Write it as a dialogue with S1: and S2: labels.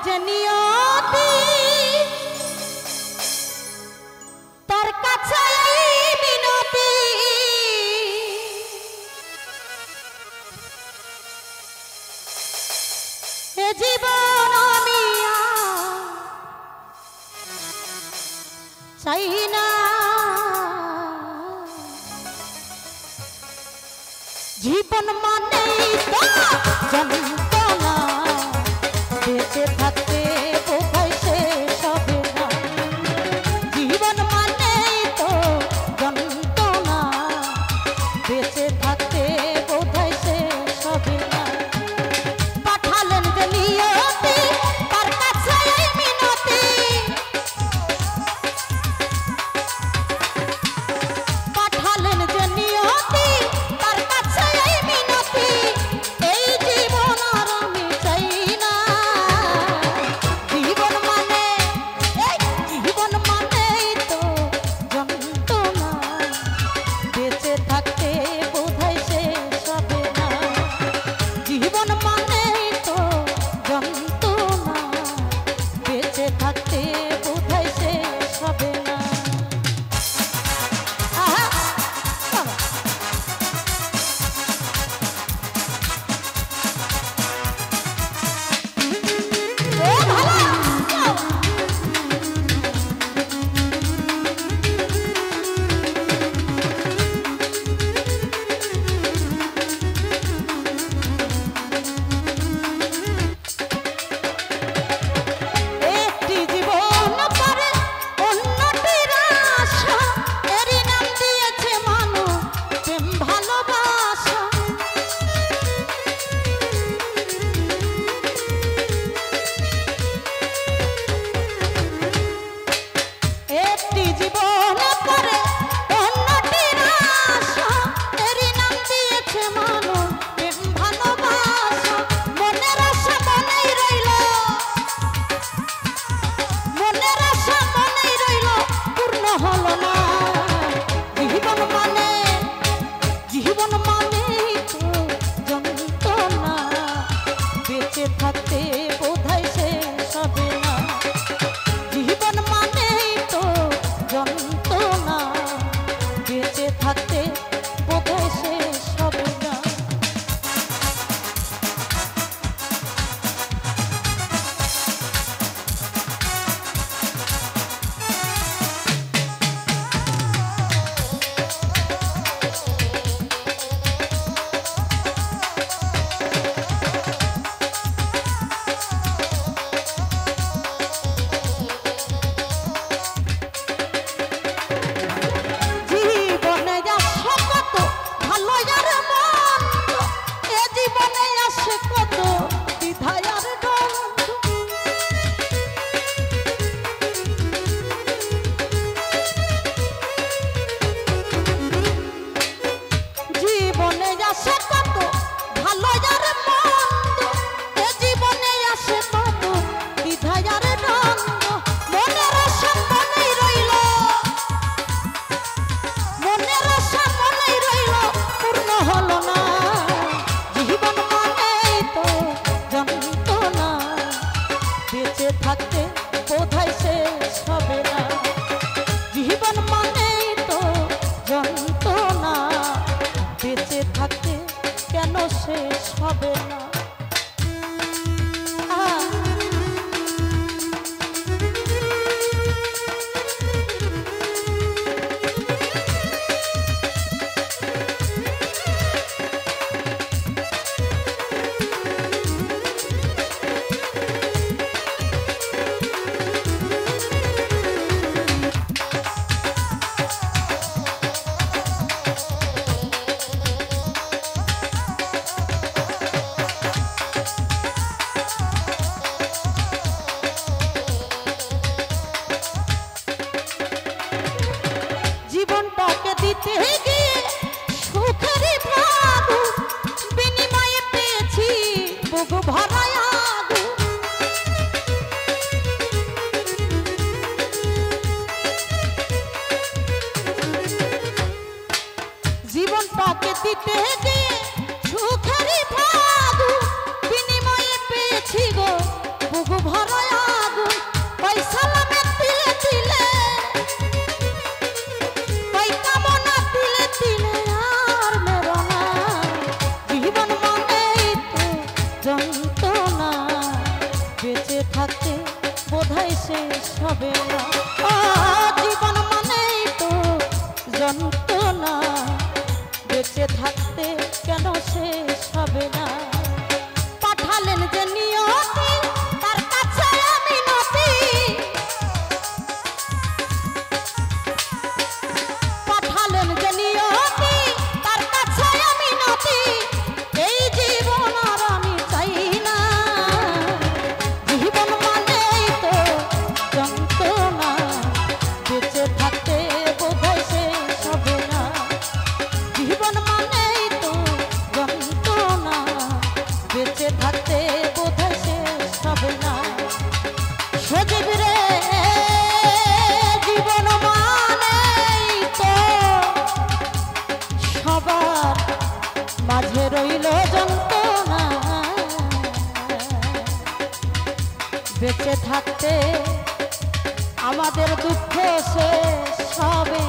S1: যে নিয়তি তার কাছে মিনতি এ জীবন আমি চাই না জীবন মানেই তো যন্ত্রণা বেঁচে থাকতে বোধহয় শেষ হবে না জীবন মানেই তো যন্ত্রণা বেঁচে থাকতে বোধহয় শেষ হবে না পাঠালেন যে নিয়তি তার কাছে মিনতি পাঠালেন যে নিয়তি তার কাছে মিনতি এই জীবন আর আমি চাই না জীবন মানে জীবন মানেই তো যন্ত্রণা বেঁচে থাকতে বোধহয় শেষ হবে না জীবন মানেই তো যন্ত্রণা বেঁচে থাকতে বোধহয় শেষ হবে না একটি জীবন পরে অন্যটির আশা এরই নাম দিয়েছে মানুষ প্রেম ভালোবাসা একটি জীবন পরে অন্যটির আশা এরই নাম দিয়েছে মানুষ প্রেম ভালোবাসা মনের আশা মনেই রইল মনের আশা মনেই রইল পূর্ণ হলো না জীবন মানেই তো যন্ত্রণা বেঁচে থাকতে বোধহয় শেষ হবে না জীবন মানেই তো যন্ত্রণা বেঁচে থাকতে বোধহয় শেষ হবে না জীবনে আসে কত ভালো আর মন্দ এ জীবনে আসে কত দ্বিধা আর দ্বন্দ্ব জীবনে আসে কত ভালো আর মন্দ এ জীবনে আসে কত দ্বিধা আর দ্বন্দ্ব মনের আশা মনেই রইল মনের আশা মনেই রইল পূর্ণ হলো না জীবন মানেই তো যন্ত্রণা বেঁচে থাকতে বোধহয় শেষ হবে না জীবন মানেই তো যন্ত্রণা বেঁচে থাকতে কেন শেষ হবে না ধরায় আগুন ওই সালামে তিলে তিলে ওই কামনা তিলে তিলে আর মেরো না জীবন মানেই তো যন্ত্রণা বেঁচে থাকতে বোধহয় শেষ হবে না জীবন মানেই তো যন্ত্রণা বেঁচে থাকতে কেন শেষ হবে না পাঠালেন যে নিয়তি তার কাছে আমি নতি পাঠালেন যে নিয়তি তার কাছে আমি নতি এই জীবন আর আমি চাই না জীবন মানেই তো যন্ত্রণা বেঁচে থাকতে বোধহয় শেষ হবে না জীবন মানেই তো যন্ত্রণা বেঁচে থাকতে বোধহয় শেষ হবে না সজীব রে জীবন মানেই তো সবার মাঝে রইল যন্ত্রণা বেঁচে থাকতে আমাদের দুঃখ শেষ হবে